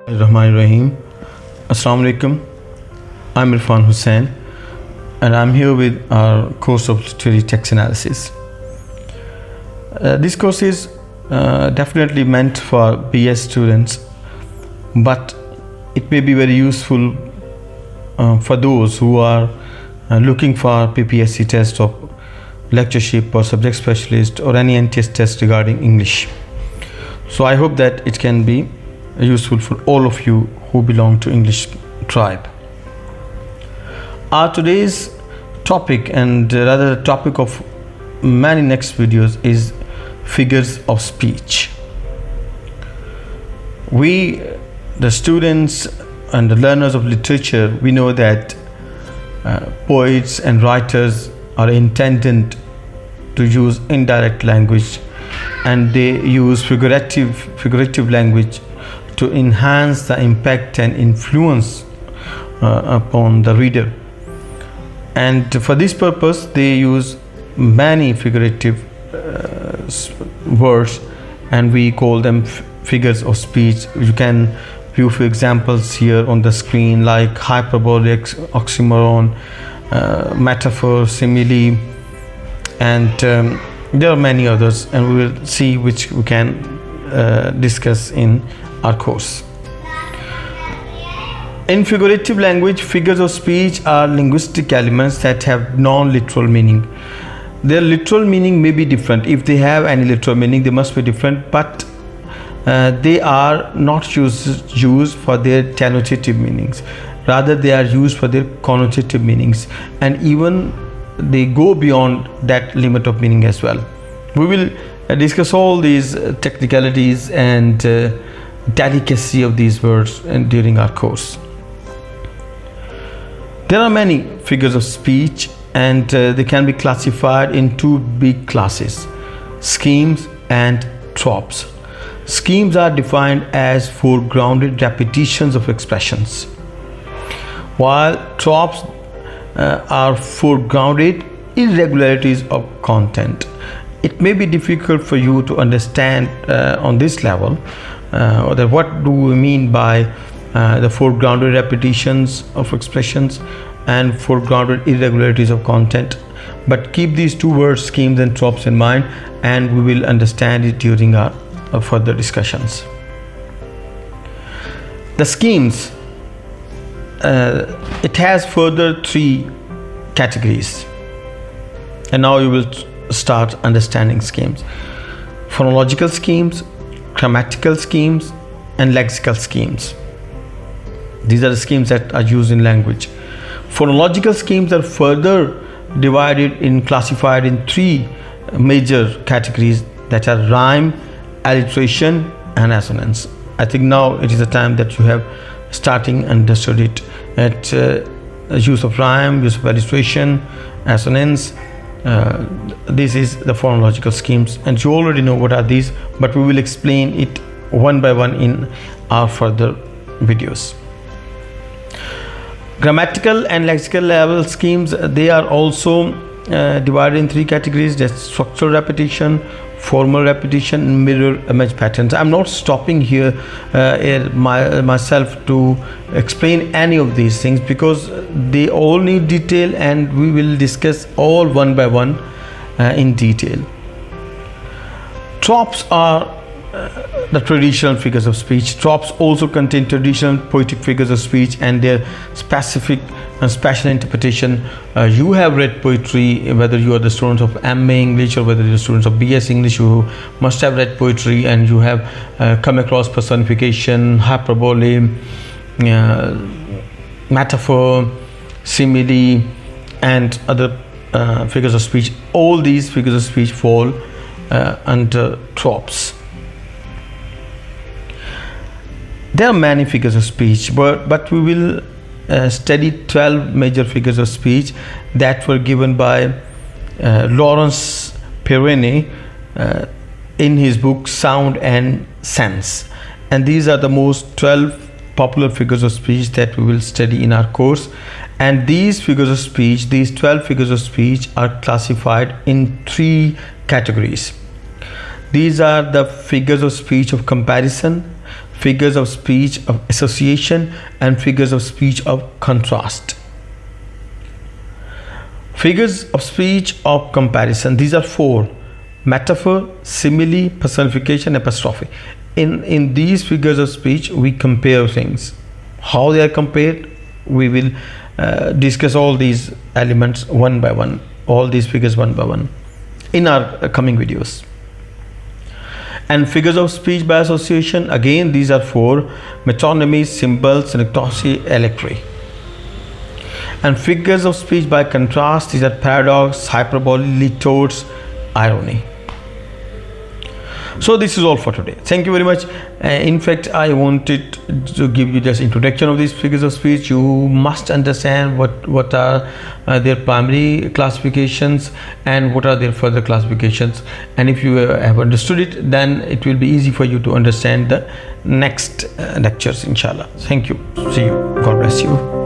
Rahim. Assalamu alaikum. I'm Irfan Hussain and I'm here with our course of literary text analysis. This course is definitely meant for BS students, but it may be very useful for those who are looking for PPSC test of lectureship or subject specialist or any NTS test regarding English. So I hope that it can be useful for all of you who belong to English tribe. Our today's topic, and rather the topic of many next videos, is figures of speech. We, the students and the learners of literature, we know that poets and writers are intended to use indirect language, and they use figurative language to enhance the impact and influence upon the reader. And for this purpose they use many figurative words, and we call them figures of speech. You can view few examples here on the screen, like hyperbole, oxymoron, metaphor, simile, and there are many others, and we will see which we can discuss in our course. In figurative language, figures of speech are linguistic elements that have non-literal meaning. Their literal meaning may be different. If they have any literal meaning, they must be different, but they are not used for their denotative meanings. Rather, they are used for their connotative meanings, and even they go beyond that limit of meaning as well. We will discuss all these technicalities and delicacy of these words during our course. There are many figures of speech, and they can be classified in two big classes: schemes and tropes. Schemes are defined as foregrounded repetitions of expressions, while tropes are foregrounded irregularities of content. It may be difficult for you to understand on this level that what do we mean by the foregrounded repetitions of expressions and foregrounded irregularities of content, but keep these two words, schemes and tropes, in mind, and we will understand it during our further discussions. The schemes, it has further three categories, and now you will start understanding schemes: phonological schemes, grammatical schemes, and lexical schemes. These are the schemes that are used in language. Phonological schemes are further classified in three major categories, that are rhyme, alliteration, and assonance. I think now it is the time that you have starting understood it. At use of rhyme, use of alliteration, assonance. This is the phonological schemes, and you already know what are these, but we will explain it one by one in our further videos. Grammatical and lexical level schemes, they are also divided in three categories: that's structural repetition, formal repetition, and mirror image patterns. I'm not stopping here myself to explain any of these things, because they all need detail, and we will discuss all one by one in detail. Tropes are the traditional figures of speech. Tropes also contain traditional poetic figures of speech and their specific and special interpretation. You have read poetry, whether you are the students of MA English or whether you're students of BS English, you must have read poetry, and you have come across personification, hyperbole, metaphor, simile, and other figures of speech. All these figures of speech fall under tropes. There are many figures of speech, but we will study 12 major figures of speech that were given by Lawrence Perrine in his book Sound and Sense, and these are the most 12 popular figures of speech that we will study in our course. And these figures of speech, these 12 figures of speech, are classified in three categories. These are the figures of speech of comparison, figures of speech of association, and figures of speech of contrast. Figures of speech of comparison, these are 4: metaphor, simile, personification, apostrophe. In these figures of speech we compare things. How they are compared, we will discuss all these elements one by one, all these figures one by one in our coming videos. And figures of speech by association, again these are 4: metonymy, symbols, synecdoche, allegory. And figures of speech by contrast, these are paradox, hyperbole, litotes, irony. So this is all for today. Thank you very much. In fact, I wanted to give you just introduction of these figures of speech. You must understand what are their primary classifications and what are their further classifications. And if you have understood it, then it will be easy for you to understand the next lectures, inshallah. Thank you. See you. God bless you.